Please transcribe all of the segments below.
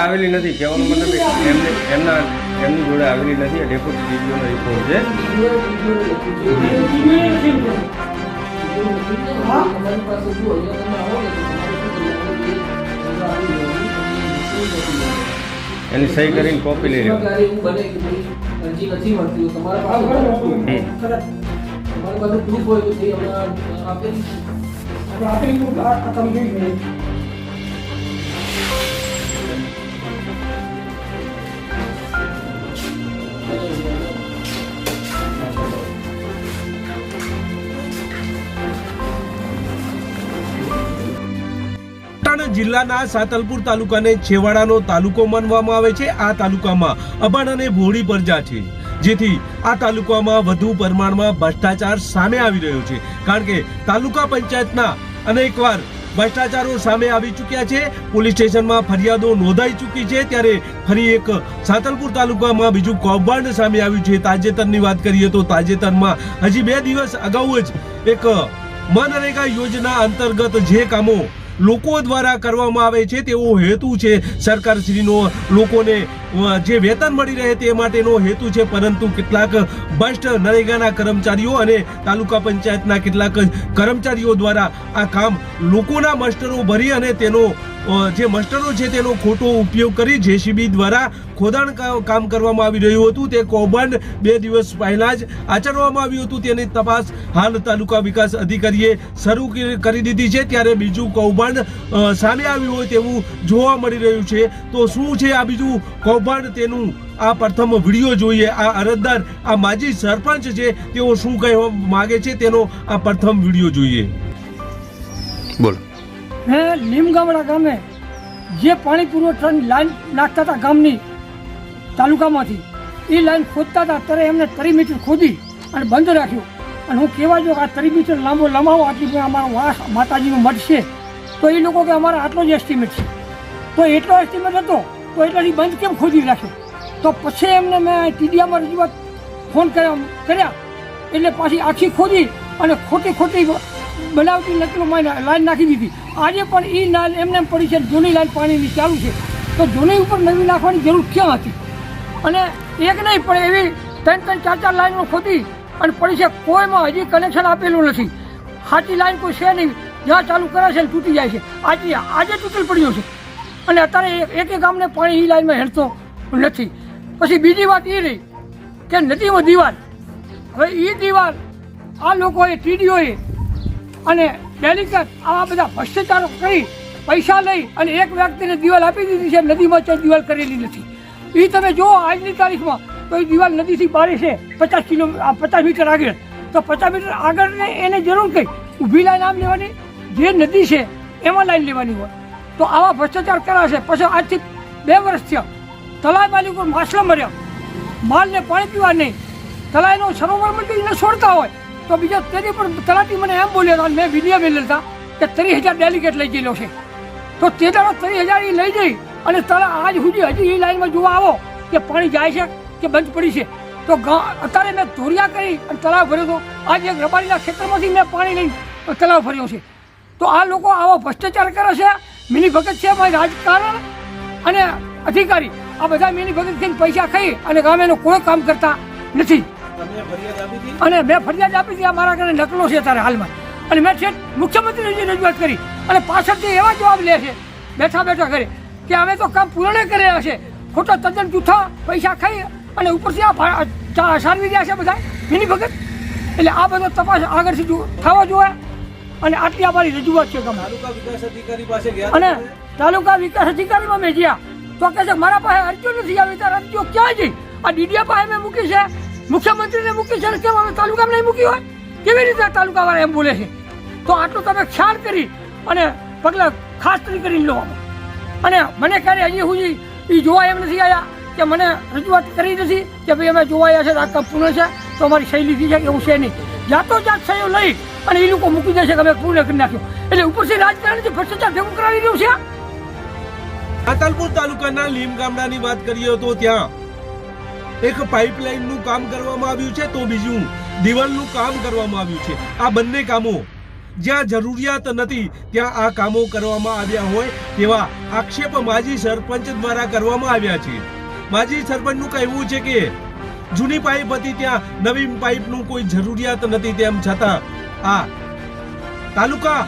આવેલી નથી, કહેવાનો મતલબ એમની જોડે આવેલી નથી. ડેપ્યુટી ડીડીઓનો રિપોર્ટ છે. એની સહી કરીને કોપી લઈ લેવાની. જિલ્લાના સાતલપુર તાલુકાને છેવાડાનો તાલુકો માનવામાં આવે છે. આ તાલુકામાં અભણ અને ભોળી પ્રજા છે, જેથી આ તાલુકામાં વધુ પ્રમાણમાં ભ્રષ્ટાચાર સામે આવી રહ્યો છે. કારણ કે તાલુકા પંચાયતના અનેકવાર ભ્રષ્ટાચારો સામે આવી ચૂક્યા છે. પોલીસ સ્ટેશનમાં ફરિયાદો નોંધાઈ ચૂકી છે. ત્યારે ફરી એક સાતલપુર તાલુકામાં બીજું કૌભાંડ સામે આવ્યું છે. તાજેતરની વાત કરીએ તો તાજેતરમાં હજી 2 દિવસ અગાઉ જ એક મનરેગા યોજના અંતર્ગત જે કામો લોકો દ્વારા કરવામાં આવે છે તેવો હેતુ છે સરકારશ્રીનો, લોકોને જે વેતન મળી રહે તે માટેનો હેતુ છે. પરંતુ કેટલાક ભ્રષ્ટ નરેગાના કર્મચારીઓ અને તાલુકા પંચાયતના કેટલાક કર્મચારીઓ દ્વારા આ કામ લોકોના મસ્ટરો ભરી અને તેનો જે મસ્ટરો છે તેનો ખોટો ઉપયોગ કરી જેસીબી દ્વારા ખોદાણ કામ કરવામાં આવી રહ્યું હતું. તે કૌભાંડ 2 દિવસ પહેલા જ આચરવામાં આવ્યું હતું. તેની તપાસ હાલ તાલુકા વિકાસ અધિકારીએ શરૂ કરી દીધી છે. ત્યારે બીજું કૌભાંડ સામે આવ્યું હોય તેવું જોવા મળી રહ્યું છે. તો શું છે આ બીજું કૌભાંડ, તેનું આ પ્રથમ વિડીયો જોઈએ. આ અરજદાર, આ માજી સરપંચ છે, તેઓ શું કહેવા માંગે છે તેનો આ પ્રથમ વિડીયો જોઈએ. બોલો. મેં લીમગામડા ગામે જે પાણી પુરવઠાની લાઈન નાખતા હતા ગામની તાલુકામાંથી, એ લાઈન ખોદતા હતા ત્યારે એમને 3 મીટર ખોદી અને બંધ રાખ્યો. અને હું કહેવા જો આ 3 મીટર લાંબો લંબાવો, આટલી અમારો વાસ માતાજીનો મઠ છે, તો એ લોકો કે અમારા આટલો જ એસ્ટિમેટ છે. તો એટલો એસ્ટિમેટ હતો તો એટલાથી બંધ કેમ ખોદી રાખ્યો? તો પછી એમને મેં ટીડીઆમાં રજૂઆત ફોન કર્યા એટલે પાછી આખી ખોદી અને ખોટી બનાવટી નકલો લાઈન નાખી દીધી. આજે પણ એ લાઈન એમને પડી છે, જૂની લાઈન પાણીની ચાલુ છે. તો જૂની ઉપર નવી નાખવાની જરૂર ક્યાં હતી? અને એક નહીં પણ એવી 3-3, 4-4 લાઈનો ખોદી અને પડી છે. કોઈમાં હજી કનેક્શન આપેલું નથી. સાચી લાઈન કોઈ છે નહીં, જ્યાં ચાલુ કરે છે તૂટી જાય છે. આજે તૂટેલ પડ્યો છે અને અત્યારે એક ગામને પાણી એ લાઈનમાં હેરતો નથી. પછી બીજી વાત એ રહી કે નદીમાં દિવાલ, હવે એ દિવાલ આ લોકોએ ટીડીઓએ અને ડેલિકેટ આવા બધા ભ્રષ્ટાચારો કરી પૈસા લઈ અને એક વ્યક્તિને દિવાલ આપી દીધી છે. નદીમાં કોઈ દિવાલ કરેલી નથી. એ તમે જુઓ આજની તારીખમાં તો એ દિવાલ નદીથી બારે છે 50 મીટર આગળ. તો 50 મીટર આગળ એને જરૂર કઈ ઊભી લાઈન આમ લેવાની, જે નદી છે એમાં લાઈન લેવાની હોય. તો આવા ભ્રષ્ટાચાર કર્યા છે. પછી આજથી 2 વર્ષ થયા તલાઈ માલિકો માછલા મર્યા, માલને પાણી પીવા નહીં, તલાઈનો સરોવર એને છોડતા હોય તો બીજા તેની પણ તલાટી મને એમ બોલ્યા, મેં વિડીયો મેળવેલા કે 30,000 ડેલિકેટ લઈ ગયેલો છે. તો તે દાડો 30,000 એ લઈ જઈ અને આજ સુધી હજી એ લાઈનમાં જોવા આવો કે પાણી જાય છે કે બંધ પડી છે. તો અત્યારે મેં ધોરિયા કરી અને તળાવ ભર્યો હતો. આજે એક રબારીના ખેતરમાંથી મેં પાણી લઈને તળાવ ભર્યો છે. તો આ લોકો આવો ભ્રષ્ટાચાર કરે છે, મિની ભગત છે. રાજકારણ અને અધિકારી આ બધા મિની ભગત થઈને પૈસા ખાઈ અને ગામેનું કોઈ કામ કરતા નથી. અને મેં ફરિયાદ આપી હતી, આ મારા ઘરે નકલો છે અત્યારે હાલમાં. અને મેં છે મુખ્યમંત્રીને રજૂઆત કરી અને પાછળથી એવા જવાબ લે છે બેઠા ઘરે કે અમે તો કામ પૂર્ણ કર્યા છે, ખોટા તદ્દન જૂઠા પૈસા ખાઈ અને ઉપરથી આ સારવી રહ્યા છે બધા મિની ભગત. એટલે આ બધો તપાસ આગળથી થવા જોઈએ. અને આટલી અમારી રજૂઆત છે. તાલુકા વિકાસ અધિકારી પાસે ગયા અને તાલુકા વિકાસ અધિકારીમાં મેં ગયા તો કહે છે મારા પાસે અરજીઓ નથી આવી. તાર અરજીઓ ક્યાં જઈ? આ ડીડીયા પાસે મેં મૂકી છે, મુખ્યમંત્રીને મૂકી છે, કેમ અમે તાલુકામાં નહીં મૂકી હોય? કેવી રીતે તાલુકાવાળા એમ બોલે છે? તો આટલું તમે ખ્યાલ કરી અને પગલાં ખાસ કરી લો. અને મને ક્યારે હજી સુધી એ જોવા એમ નથી આવ્યા કે મને રજૂઆત કરી નથી કે ભાઈ અમે જોવાયા છે, આ કામ પૂર્ણ છે તો અમારી સહી લીધી છે કે એવું છે નહીં. જાતો જાત સહીઓ લઈ અને એ લોકો મૂકી દે છે કે અમે પૂર્ણ કરી નાખ્યો. એટલે ઉપરથી રાજકારણ જે ભ્રષ્ટાચાર ભેગું કરાવી રહ્યું છે. સાતલપુર તાલુકાના લીમ ગામડાની વાત કરીએ તો ત્યાં એક પાઇપલાઇનનું કામ કરવામાં આવ્યું છે તો બીજું દિવાલનું કામ કરવામાં આવ્યું છે. આ બંને કામો જ્યાં જરૂરિયાત નથી ત્યાં આ કામો કરવામાં આવ્યા હોય તેવા આક્ષેપ માજી સરપંચ દ્વારા કરવામાં આવ્યા છે. માજી સરપંચનું કહેવું છે કે જૂની પાઇપ હતી ત્યાં નવી પાઇપનું કોઈ જરૂરિયાત નથી, તેમ છતાં આ તાલુકા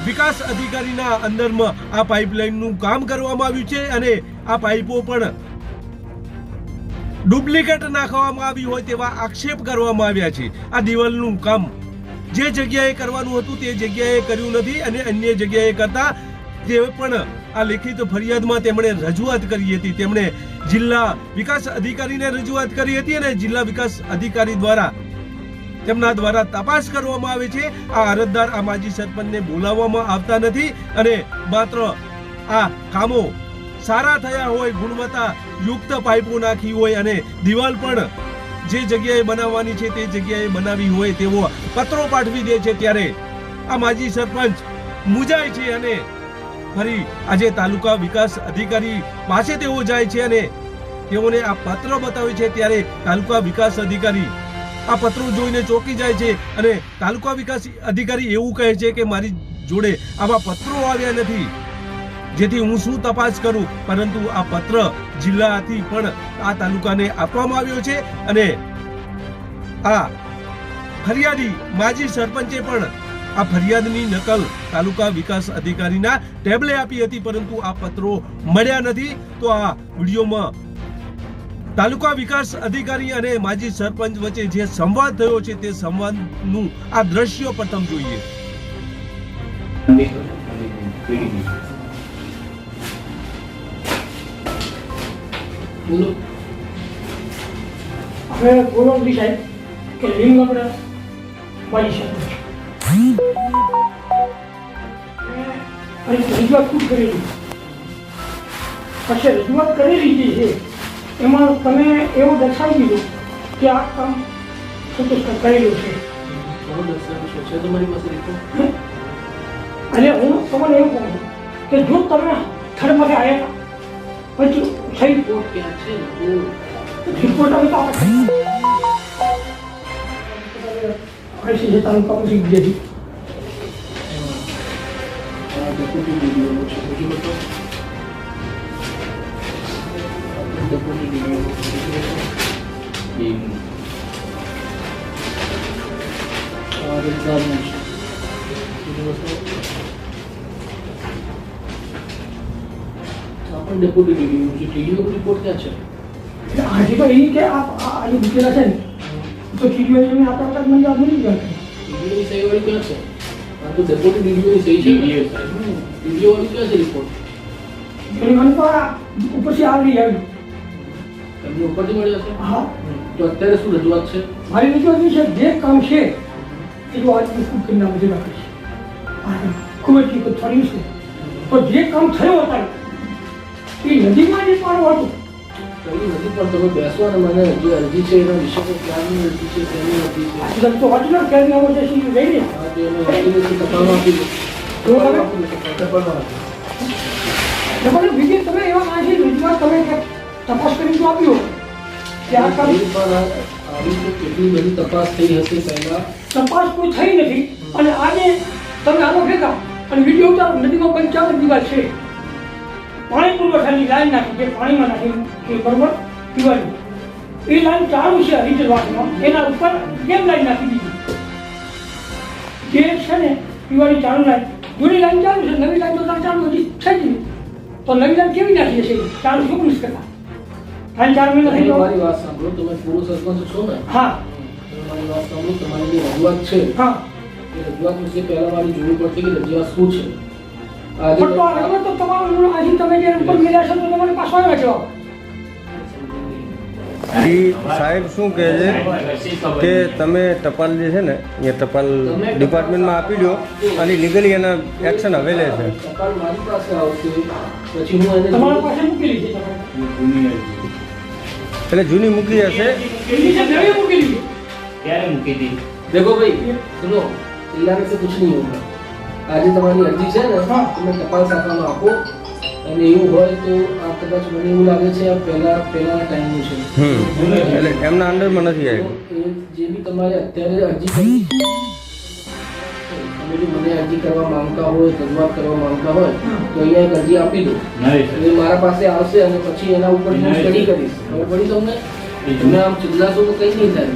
વિકાસ અધિકારીના અંદરમાં આ પાઇપલાઇનનું કામ કરવામાં આવ્યું છે અને આ પાઇપો પણ ડુપ્લિકેટ નાખવામાં આવી હોય તેવા આક્ષેપ કરવામાં આવ્યા છે. આ દિવાલનું કામ જે જગ્યાએ કરવાનું હતું તે જગ્યાએ કર્યું નથી અને અન્ય જગ્યાએ કરતા તે પણ આ લેખિત ફરિયાદમાં તેમણે રજૂઆત કરી હતી. તેમણે જિલ્લા વિકાસ અધિકારીને રજૂઆત કરી હતી અને જિલ્લા વિકાસ અધિકારી દ્વારા તેમના દ્વારા તપાસ કરવામાં આવે છે. આ અરજદાર આ માજી સરપંચને બોલાવવામાં આવતા નથી અને માત્ર આ કામો સારા થયા હોય, ગુણવત્તા યુક્ત પાઇપો નાખી હોય અને દિવાલ પણ જે જગ્યાએ બનાવવાની છે તે જગ્યાએ બનાવી હોય તેવો પત્રો પાઠવી દે છે. ત્યારે આ માજી સરપંચ મૂંઝાય છે અને ફરી આજે તાલુકા વિકાસ અધિકારી પાસે તેઓ જાય છે અને તેઓને આ પત્ર બતાવે છે. ત્યારે તાલુકા વિકાસ અધિકારી આ પત્રો જોઈને ચોંકી જાય છે અને તાલુકા વિકાસ અધિકારી એવું કહે છે કે મારી જોડે આવા પત્રો આવ્યા નથી, જેથી હું શું તપાસ કરું. પરંતુ આ પત્ર જિલ્લાથી પણ આ તાલુકાને આપવામાં આવ્યો છે અને આ ફરિયાદી માજી સરપંચે પણ આ ફરિયાદની નકલ તાલુકા વિકાસ અધિકારીના ટેબલે આપી હતી, પરંતુ આ પત્રો મળ્યા નથી. તો આ વિડીયોમાં તાલુકા વિકાસ અધિકારી અને માજી સરપંચ વચ્ચે જે સંવાદ થયો છે તે સંવાદનું આ દ્રશ્ય પ્રથમ જોઈએ. હવે બોલો સાહેબ કે લીમ આપણે માજી સરપંચ રજૂઆત ખૂબ કરેલી, પછી રજૂઆત કરેલી જે છે એમાં તમે એવું દર્શાવી દીધું કે આ કામ સંતુષ્ટ કરેલું છે. અને હું તમને એવું કહું છું કે જો તમે થર્ડમાંથી આવ્યા પછી સહી રિપોર્ટ ક્યાં છે, રિપોર્ટ હવે તો આપણે તાલુકામાં શીખી દીધી. ડેપ્યુટી ટીડીઓ રિપોર્ટ ક્યાં છે? આજે તો એ કે આજે મૂકેલા છે ને તો ટીડીઓ એમને આપણા મને યાદ નહીં જાય. ટીડીઓની સહી વાળી ક્યાં છે? આ તો ડેપ્યુટી ટીડીઓની સહી છે. ટીડીઓ વાળી ક્યાં છે રિપોર્ટ? એની મને તો ઉપરથી આવી આવી એમની ઉપરથી મળ્યા છે. હા, તો અત્યારે શું રજૂઆત છે? મારી રજૂઆત છે જે કામ છે એ તો આજે ખૂબ કરીને બધું રાખે છે. ખૂબ જ થયું છે તો જે કામ થયું હતા એ નદીમાં જે પાડવું હતું કઈ નથી, પણ તમે બેસો અને મને જે અરજી છે એના વિશે તો ક્યારની અરજી છે, તેની અરજી છે. આ તો વાંચલો ક્યારે આવો છે લઈ લે હા, તો એને વકીલે તપાસમાં આપી દો. તમારે બીજી તમે એવા માહિતી રજૂઆત તમે તપાસ કરી તો આપ્યો કે આ કામ આવી તો કેટલી બધી તપાસ થઈ હશે પહેલા. તપાસ કોઈ થઈ નથી અને આજે તમે આનો ભેગા અને વિડીયો ઉતારો નદીમાં 55 દીવાલ છે, પાણી પુરવઠાની લાઈન નાખી જે પાણીમાં નાખી કે બરોબર પીવાની એ લાઈન ચાલુ છે રીતવાસમાં, એના ઉપર કેમ લાઈન નાખી દીધી જે છે ને પીવાની ચાલુ લાઈન, જૂની લાઈન ચાલુ છે, નવી લાઈન તો ચાલુ હજી થઈ ગઈ તો નવી લાઈન કેવી નાખી હશે ચાલુ શું નથી કરતા? 3-4 મહિના થઈ મારી ગયો. વાત સાંભળો, તમે પૂર્વ સરપંચ છો ને? હા તમે મારી વાત સાંભળો, તમારી જે રજૂઆત છે હા એ રજૂઆત વિશે પહેલા મારી જોવી પડશે કે રજૂઆત શું છે. આજે પણ તો હવે તો તમારું આજે તમે જે ઉપર મળ્યા છો તો તમારે પાછો આવ્યો જવાબ. ઈ સાહેબ શું કહે છે કે તમે ટપાલ જે છે ને એ ટપાલ ડિપાર્ટમેન્ટમાં આપી દો અને લીગલી એના એક્શન હવે લે છે. ટપાલ મારી પાસે આવશે પછી હું એને તમારા પાસે મૂકેલી છે તમારે એટલે જૂની મૂકી હશે. એની છે નવી મૂકેલી છે. ક્યારે મૂકી હતી? देखो भाई सुनो, चिल्लाने से कुछ नहीं होगा. આજે તમારી અરજી છે ને તમે ટપાલ શાખામાં આપો અને એવું હોય તો આ કદાચ મને એવું લાગે છે આ પહેલાના ટાઈમનું છે. એટલે એમના અંડરમાં નથી આવ્યું. તો એ જે બી તમારે અત્યારે અરજી કરી તમે તમે જો મને અરજી કરવા માંગતા હોય, રજૂઆત કરવા માંગતા હોય તો અહીંયા એક અરજી આપી દો. એ મારા પાસે આવશે અને પછી એના ઉપર હું સ્ટડી કરીશ. ખબર પડી તમને? તમે આમ ચિલ્લાશો તો કંઈ નહીં થાય.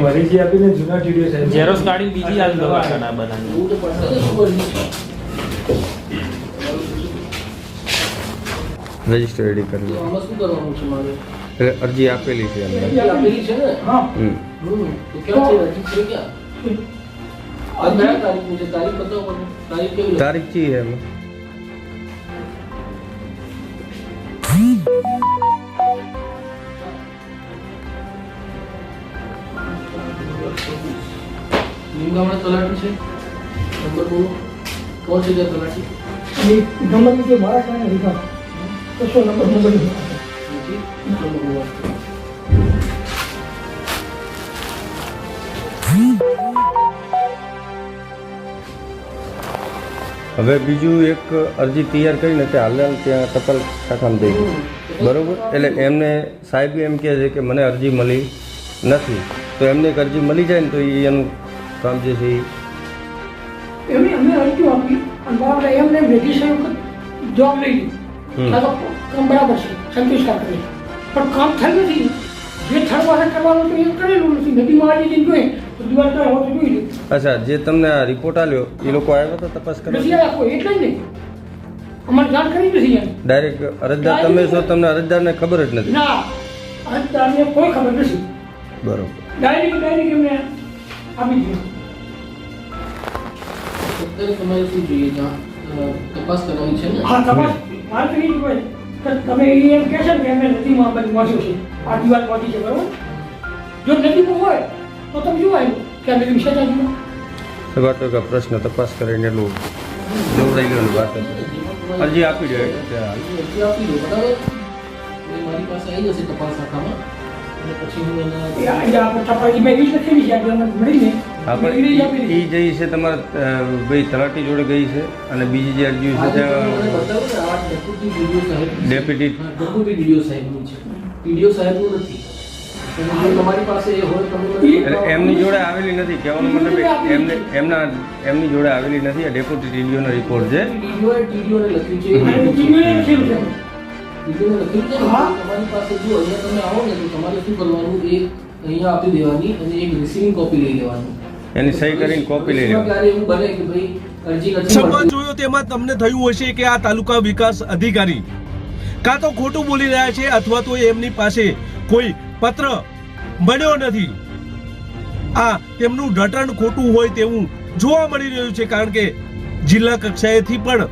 મરીજી આપીને જૂના ટીડીઓ સાહેબ ઝેરોક્સ કાઢીને બીજી આવી દો કાકાના બધાની. એવું તો પડશે ને, શું કરવું છે? રજિસ્ટર રેડી તો કરવી. આમાં શું કરવાનું છે મારે? એટલે અરજી આપેલી છે અમે. અરજી આપેલી છે ને? હા તો ક્યાં છે અરજી? છે ક્યાં? આ કયા તારીખની છે? તારીખ બતાવો મને. તારીખ કેવી? તારીખ ચી છે એમાં? લીમગામડા તલાટી છે. નંબર બોલો. કોણ છે ત્યાં તલાટી? એ નંબર નીચે મારા કારણે લીધા કશો નંબર નથી? ચલો બોલો. હવે બીજું એક અરજી તૈયાર કરીને તે હાલ ત્યાં ટપાલ શાખામાં દઈ દઉં. બરોબર? એટલે એમને સાહેબ એમ કહે છે કે મને અરજી મળી નથી, તો એમને એક અરજી મળી જાય ને તો એ એનું કામ જે છે એ એમની અમને અરજી આપી અને બરાબર એમને રેડિશન જવાબ લઈ લીધું કામ બરાબર છે, સંતુષ્ટકારક છે, પણ કામ થયું નથી. જે થર્ડ પાસે કરવાનું હતું એ કરેલું નથી. નદીમાં આવી જઈને જોઈએ તો દિવાલ કરે હોત જોઈ લે. અચ્છા, જે તમને આ રિપોર્ટ આલ્યો એ લોકો આવ્યા હતા તપાસ કરવા? નથી આવ્યા કોઈ, એટલે જ નહીં અમારે જાણ કરી નથી એમ. ડાયરેક્ટ અરજદાર તમે છો, તમને અરજદારને ખબર જ નથી? ના, અરજદારને કોઈ ખબર નથી. બરોબર. ડાયરેક્ટ એમને આપી દીધું. અત્યારે તમારે શું જોઈએ? ત્યાં તપાસ કરવાની છે ને? હા, તપાસ મારે તો એ જ હોય કે તમે એમ કહેશો ને કે એમને નદીમાં બધી વાંચ્યું છે, આ દિવાલ વાંચી છે, બરાબર? જો નદીમાં હોય તો તમે જોવા આવ્યું કે આ નદી વિશે નથી. વાત તો કે પ્રશ્ન તપાસ કરીને એટલું નવરાઈ ગયેલું વાત હતી. અરજી આપી દે ત્યાં. અરજી આપી દો, બરાબર? એ મારી પાસે આવી જશે તપાસ શાખામાં અને પછી હું એના આપણે તપાસ મેં એવી જ નથી છે આપણે મળીને આપણે એવી જ આપી એ દીધી. જઈ છે તમારા ભાઈ તલાટી જોડે ગઈ છે અને બીજી જે અરજી છે આજે મને ત્યાં બતાવો ને, આ ડેપ્યુટી ડીડીઓ સાહેબ ડેપ્યુટી ડેપ્યુટી ડીડીઓ સાહેબનું છે. ડીડીઓ સાહેબનું નથી. અને જો તમારી પાસે એ હોય તમે મને એટલે બતાવો. એમની જોડે આવેલી નથી, કહેવાનો મતલબ એમની જોડે આવેલી નથી. આ ડેપ્યુટી ટીડીઓનો રિપોર્ટ છે. ટીડીઓને લખ્યું છે. અને ટીવીએ લખેલું છે. ટીડીઓને લખ્યું છે ને, હા. તમારી પાસે જો અહીંયા તમે આવો ને તો તમારે શું કરવાનું, એક અહીંયા આપી દેવાની અને એક રિસીવિંગ કોપી લઈ લેવાની. એની સહી કરીને કોપી લઈ લેવાની. ક્યારે એવું બને કે ભાઈ અરજી નથી સંવાદ મળતી. જોયો તેમાં તમને થયું હશે કે આ તાલુકા વિકાસ અધિકારી કાં તો ખોટું બોલી રહ્યા છે અથવા તો એમની પાસે કોઈ પત્ર મળ્યો નથી. આ તેમનું રટણ ખોટું હોય તેવું જોવા મળી રહ્યું છે, કારણ કે જિલ્લા કક્ષાએથી પણ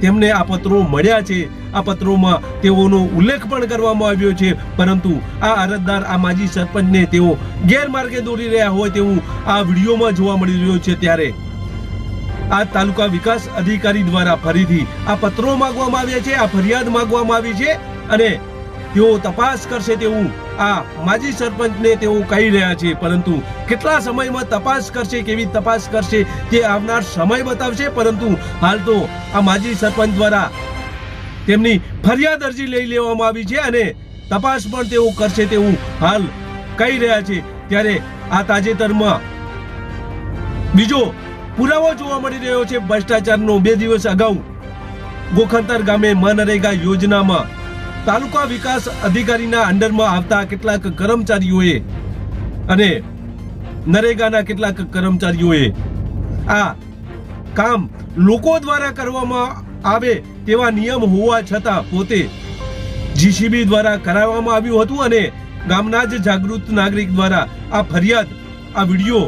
તેમને આ પત્રો મળ્યા છે. આ પત્રોમાં તેઓનો ઉલ્લેખ પણ કરવામાં આવ્યો છે, પરંતુ આ અરજદાર, આ માજી સરપંચને તેઓ ગેરમાર્ગે દોરી રહ્યા હોય તેવું આ વિડીયોમાં જોવા મળી રહ્યું છે. ત્યારે આ તાલુકા વિકાસ અધિકારી દ્વારા ફરીથી આ પત્રો માંગવામાં આવ્યા છે, આ ફરિયાદ માંગવામાં આવી છે અને તેઓ તપાસ કરશે તેવું આ માજી સરપંચને તેઓ કહી રહ્યા છે. પરંતુ કેટલા સમયમાં તપાસ કરશે, કેવી તપાસ કરશે તે આવનાર સમય બતાવશે. પરંતુ હાલ તો આ માજી સરપંચ દ્વારા તેમની ફરિયાદ અરજી લઈ લેવામાં આવી છે અને તપાસ પણ તેઓ કરશે તેવું હાલ કહી રહ્યા છે. ત્યારે આ તાજેતરમાં બીજો પુરાવો જોવા મળી રહ્યો છે ભ્રષ્ટાચારનો. 2 દિવસ અગાઉ ગોખંતર ગામે મનરેગા યોજનામાં તાલુકા વિકાસ અધિકારીના અંડરમાં આવતા કેટલાક કર્મચારીઓએ અને નરેગાના કેટલાક કર્મચારીઓએ આ કામ લોકો દ્વારા કરવામાં આવે તેવા નિયમ હોવા છતાં પોતે જીસીબી દ્વારા કરાવવામાં આવ્યું હતું અને ગામના જ જાગૃત નાગરિક દ્વારા આ ફરિયાદ, આ વિડીયો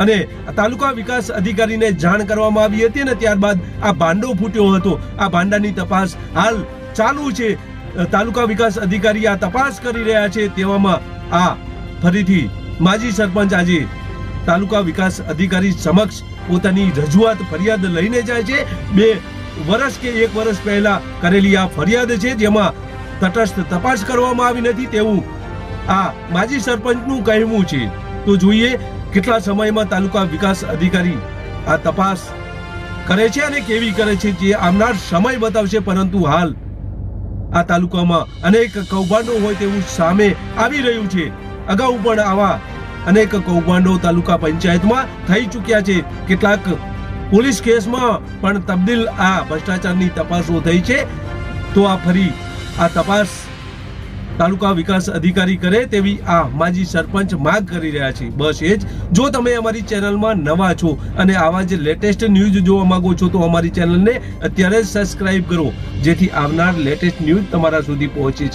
અને તાલુકા વિકાસ અધિકારીને જાણ કરવામાં આવી હતી અને ત્યારબાદ આ ભાંડો ફૂટ્યો હતો. આ ભાંડાની તપાસ હાલ ચાલુ છે. તાલુકા વિકાસ અધિકારી આ તપાસ કરી રહ્યા છે. તેવામાં આ ફરીથી માજી સરપંચ આજે તાલુકા વિકાસ અધિકારી સમક્ષ પોતાની રજૂઆત, ફરિયાદ લઈને જાય છે. 2 વર્ષ કે 1 વર્ષ પહેલા કરેલી આ ફરિયાદ છે, જેમાં તટસ્થ તપાસ કરવામાં આવી નથી તેવું આ માજી સરપંચનું કહેવું છે. તો જોઈએ કેટલા સમયમાં તાલુકા વિકાસ અધિકારી આ તપાસ કરે છે અને કેવી કરે છે, જે આવનાર સમય બતાવશે. પરંતુ હાલ આ તાલુકામાં અનેક કૌભાંડો હોય તેવું સામે આવી રહ્યું છે. અગાઉ પણ આવા અનેક કૌભાંડો તાલુકા પંચાયતમાં થઈ ચૂક્યા છે. કેટલાક પોલીસ કેસમાં પણ તબદીલ આ ભ્રષ્ટાચારની તપાસો થઈ છે. તો આ ફરી આ તપાસ તાલુકા વિકાસ અધિકારી કરે તેવી આ માજી સરપંચ માંગ કરી રહ્યા છે. બસ એ જ. જો તમે અમારી ચેનલમાં નવા છો અને આવા જ લેટેસ્ટ ન્યૂઝ જોવા માંગો છો તો અમારી ચેનલને અત્યારે જ સબસ્ક્રાઇબ કરો, જેથી આવનાર લેટેસ્ટ ન્યૂઝ તમારા સુધી પહોંચે.